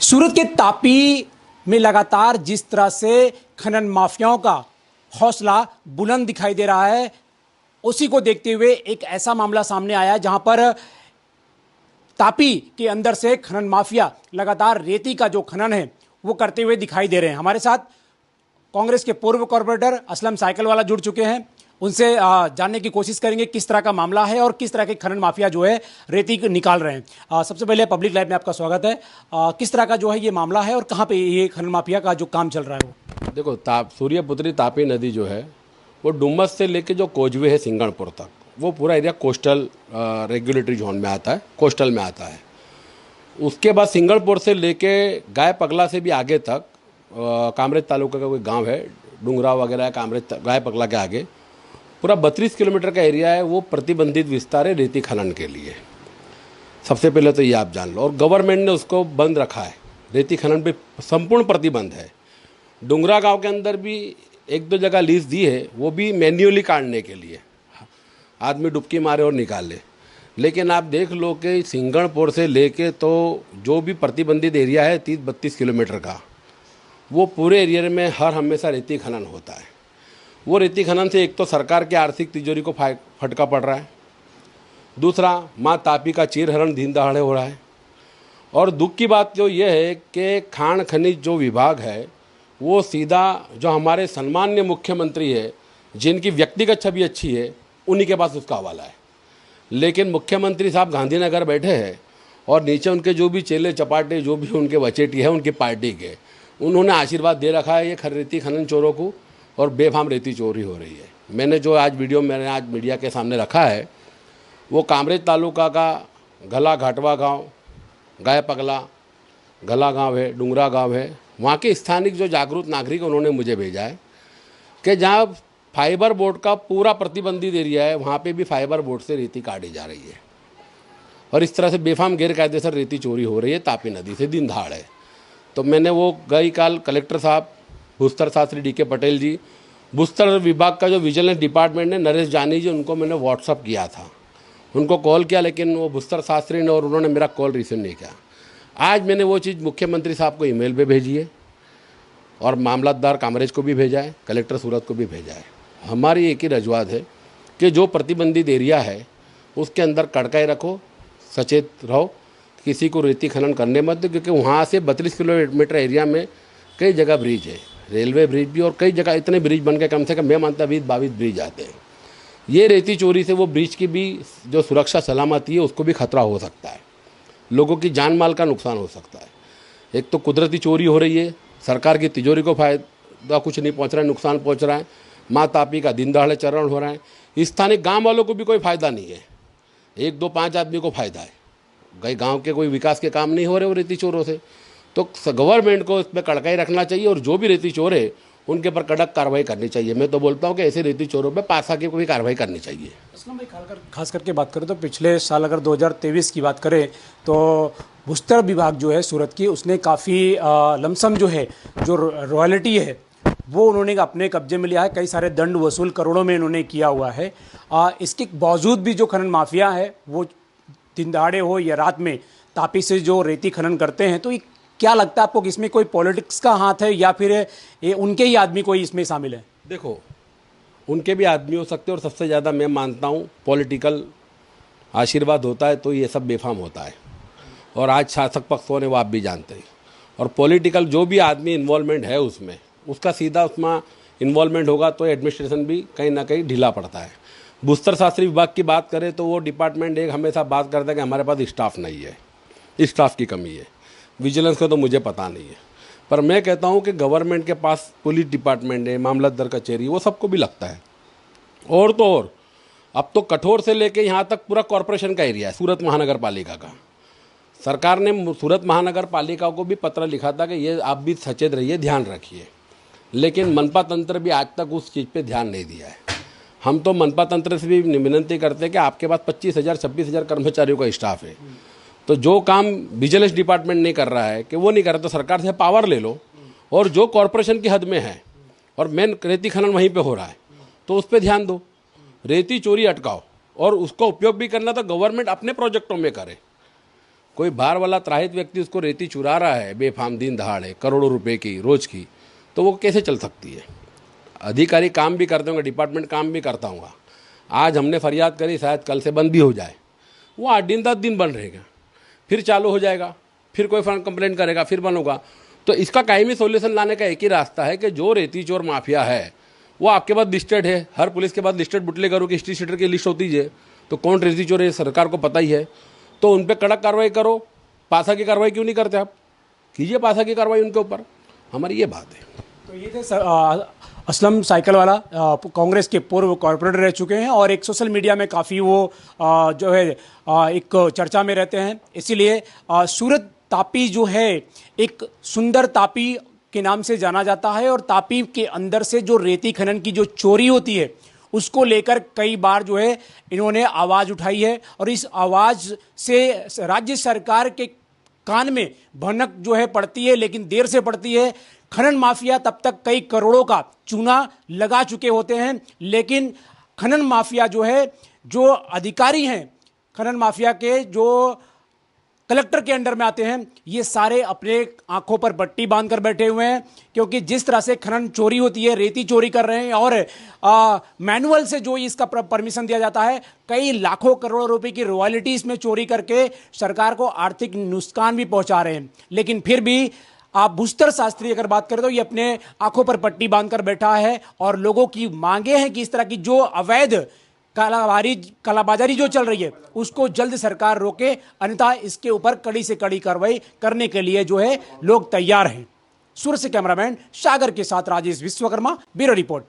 सूरत के तापी में लगातार जिस तरह से खनन माफियाओं का हौसला बुलंद दिखाई दे रहा है, उसी को देखते हुए एक ऐसा मामला सामने आया है जहां पर तापी के अंदर से खनन माफिया लगातार रेती का जो खनन है वो करते हुए दिखाई दे रहे हैं। हमारे साथ कांग्रेस के पूर्व कॉर्पोरेटर असलम साइकिल वाला जुड़ चुके हैं। उनसे जानने की कोशिश करेंगे किस तरह का मामला है और किस तरह के खनन माफिया जो है रेती निकाल रहे हैं। सबसे पहले पब्लिक लाइव में आपका स्वागत है। किस तरह का जो है ये मामला है और कहाँ पे ये खनन माफिया का जो काम चल रहा है वो? देखो, सूर्यपुत्री तापी नदी जो है वो डुमस से लेके जो कोजवे है सिंगणपुर तक, वो पूरा एरिया कोस्टल रेगुलेटरी जोन में आता है, कोस्टल में आता है। उसके बाद सिंगणपुर से लेके गाय पगला से भी आगे तक कामरेज तालुका का कोई गांव है, डुंगरा वगैरह, कामरेज गाय पगला के आगे पूरा 32 किलोमीटर का एरिया है। वो प्रतिबंधित विस्तार है रेती खनन के लिए। सबसे पहले तो ये आप जान लो। और गवर्नमेंट ने उसको बंद रखा है, रेती खनन पे संपूर्ण प्रतिबंध है। डुंगरा गांव के अंदर भी एक दो जगह लीज दी है, वो भी मैन्युअली काटने के लिए, आदमी डुबकी मारे और निकाले। लेकिन आप देख लो कि सिंगणपुर से लेके तो जो भी प्रतिबंधित एरिया है 30-32 किलोमीटर का, वो पूरे एरिया में हर हमेशा रेती खनन होता है। वो रेती खनन से एक तो सरकार की आर्थिक तिजोरी को फटका पड़ रहा है, दूसरा माँ तापी का चीरहरण दिन दहाड़े हो रहा है। और दुख की बात तो ये है कि खान खनिज जो विभाग है वो सीधा जो हमारे सम्मान्य मुख्यमंत्री है, जिनकी व्यक्तिगत छवि अच्छी है, उन्हीं के पास उसका हवाला है। लेकिन मुख्यमंत्री साहब गांधीनगर बैठे हैं और नीचे उनके जो भी चेले चपाटे, जो भी उनके वचेटी है उनकी पार्टी के, उन्होंने आशीर्वाद दे रखा है ये रेती खनन चोरों को, और बेफाम रेती चोरी हो रही है। मैंने जो आज वीडियो मैंने आज मीडिया के सामने रखा है वो कामरेज तालुका का गला घाटवा गांव, गाय पगला गला गांव है, डुंगरा गांव है। वहाँ के स्थानिक जो जागरूक नागरिक उन्होंने मुझे भेजा है कि जहाँ फाइबर बोर्ड का पूरा प्रतिबंधित एरिया है, वहाँ पे भी फाइबर बोर्ड से रेती काटी जा रही है और इस तरह से बेफाम गैरकायदेसर रेती चोरी हो रही है तापी नदी से दिन दहाड़ है। तो मैंने वो गई काल कलेक्टर साहब भूस्तर शास्त्री डी के पटेल जी, भूस्तर विभाग का जो विजिलेंस डिपार्टमेंट है नरेश जानी जी, उनको मैंने व्हाट्सअप किया था, उनको कॉल किया, लेकिन वो भूस्तर शास्त्री ने और उन्होंने मेरा कॉल रिसीव नहीं किया। आज मैंने वो चीज़ मुख्यमंत्री साहब को ईमेल पे भेजी है और मामलतदार कामरेज को भी भेजा है, कलेक्टर सूरत को भी भेजा है। हमारी एक ही रजूआत है कि जो प्रतिबंधित एरिया है उसके अंदर कड़काई रखो, सचेत रहो, किसी को रेती खनन करने मत दो, क्योंकि वहाँ से 32 किलोमीटर एरिया में कई जगह ब्रिज है, रेलवे ब्रिज भी, और कई जगह इतने ब्रिज बन के कम से कम मैं मानता 20-22 ब्रिज आते हैं। ये रेती चोरी से वो ब्रिज की भी जो सुरक्षा सलामती है उसको भी खतरा हो सकता है, लोगों की जान माल का नुकसान हो सकता है। एक तो कुदरती चोरी हो रही है, सरकार की तिजोरी को फायदा कुछ नहीं पहुंच रहा है, नुकसान पहुंच रहा है, माँ तापी का दिन दहाड़े चरण हो रहा है। स्थानीय गांव वालों को भी कोई फ़ायदा नहीं है, 1, 2, 5 आदमी को फ़ायदा है। गए गांव के कोई विकास के काम नहीं हो रहे वो रेती चोरों से। तो गवर्नमेंट को इस पर कड़काई रखना चाहिए और जो भी रेती चोर है उनके पर कड़क कार्रवाई करनी चाहिए। मैं तो बोलता हूँ कि ऐसे रेती चोरों पर पासा की कोई कार्रवाई करनी चाहिए। असलम भाई, खास करके बात करें तो पिछले साल अगर 2023 की बात करें तो भूस्तर विभाग जो है सूरत की, उसने काफ़ी लमसम जो है जो रॉयल्टी है वो उन्होंने अपने कब्जे में लिया है। कई सारे दंड वसूल करोड़ों में इन्होंने किया हुआ है। इसके बावजूद भी जो खनन माफिया है वो दिन दहाड़े हो या रात में तापी से जो रेती खनन करते हैं, तो ये क्या लगता है आपको कि इसमें कोई पॉलिटिक्स का हाथ है या फिर ये उनके ही आदमी कोई इसमें शामिल है? देखो, उनके भी आदमी हो सकते हैं और सबसे ज़्यादा मैं मानता हूँ पॉलिटिकल आशीर्वाद होता है तो ये सब बेफाम होता है। और आज शासक पक्ष होने वो आप भी जानते हैं, और पॉलिटिकल जो भी आदमी इन्वॉल्वमेंट है उसमें, उसका सीधा उसमें इन्वॉल्वमेंट होगा तो एडमिनिस्ट्रेशन भी कहीं ना कहीं ढीला पड़ता है। भूस्तर शास्त्री विभाग की बात करें तो वो डिपार्टमेंट एक हमेशा बात करता है कि हमारे पास स्टाफ नहीं है, स्टाफ की कमी है। विजिलेंस का तो मुझे पता नहीं है, पर मैं कहता हूँ कि गवर्नमेंट के पास पुलिस डिपार्टमेंट है, मामलतदार कचहरी, वो सबको भी लगता है। और तो और अब तो कठोर से लेके यहाँ तक पूरा कॉरपोरेशन का एरिया है, सूरत महानगर पालिका का। सरकार ने सूरत महानगर पालिका को भी पत्र लिखा था कि ये आप भी सचेत रहिए, ध्यान रखिए, लेकिन मनपा तंत्र भी आज तक उस चीज़ पे ध्यान नहीं दिया है। हम तो मनपा तंत्र से भी विनती करते हैं कि आपके पास 25,000-26,000 कर्मचारियों का स्टाफ है, तो जो काम विजिलेंस डिपार्टमेंट नहीं कर रहा है कि वो नहीं कर रहा, तो सरकार से पावर ले लो, और जो कॉरपोरेशन की हद में है और मेन रेती खनन वहीं पे हो रहा है तो उस पर ध्यान दो, रेती चोरी अटकाओ, और उसका उपयोग भी करना तो गवर्नमेंट अपने प्रोजेक्टों में करे। कोई बाहर वाला त्राहित व्यक्ति उसको रेती चुरा रहा है बेफाम दिन दहाड़े करोड़ों रुपए की रोज की, तो वो कैसे चल सकती है। अधिकारी काम भी करते होंगे, डिपार्टमेंट काम भी करता होगा। आज हमने फरियाद करी, शायद कल से बंद भी हो जाए, वो 8 दिन 10 दिन बंद रहेगा, फिर चालू हो जाएगा, फिर कोई कंप्लेंट करेगा, फिर बंद होगा। तो इसका कायमी सॉल्यूशन लाने का एक ही रास्ता है कि जो रेती चोर माफिया है वो आपके पास लिस्टेड है, हर पुलिस के पास लिस्टेड बुटलेगरों की हिस्ट्री शीटर की लिस्ट होती है, तो कौन रेती चोर है सरकार को पता ही है, तो उन पर कड़क कार्रवाई करो। पासा की कार्रवाई क्यों नहीं करते आप? कीजिए पासा की कार्रवाई उनके ऊपर, हमारी ये बात है। तो ये थे असलम साइकिल वाला, कांग्रेस के पूर्व कॉर्पोरेटर रह चुके हैं और एक सोशल मीडिया में काफ़ी वो जो है एक चर्चा में रहते हैं। इसीलिए सूरत तापी जो है एक सुंदर तापी के नाम से जाना जाता है और तापी के अंदर से जो रेती खनन की जो चोरी होती है उसको लेकर कई बार जो है इन्होंने आवाज़ उठाई है और इस आवाज़ से राज्य सरकार के कान में भनक जो है पड़ती है, लेकिन देर से पड़ती है। खनन माफिया तब तक कई करोड़ों का चूना लगा चुके होते हैं, लेकिन खनन माफिया जो है, जो अधिकारी हैं खनन माफिया के, जो कलेक्टर के अंडर में आते हैं, ये सारे अपने आंखों पर पट्टी बांधकर बैठे हुए हैं, क्योंकि जिस तरह से खनन चोरी होती है, रेती चोरी कर रहे हैं और मैनुअल से जो इसका परमिशन दिया जाता है, कई लाखों करोड़ों रुपए की रॉयल्टी इसमें चोरी करके सरकार को आर्थिक नुकसान भी पहुंचा रहे हैं। लेकिन फिर भी आप भूस्तर शास्त्री अगर बात करें तो ये अपने आंखों पर पट्टी बांधकर बैठा है और लोगों की मांगे हैं कि इस तरह की जो अवैध कालाबाजारी जो चल रही है उसको जल्द सरकार रोके, अन्यथा इसके ऊपर कड़ी से कड़ी कार्रवाई करने के लिए जो है लोग तैयार हैं। सूरत से कैमरामैन सागर के साथ राजेश विश्वकर्मा, ब्यूरो रिपोर्ट।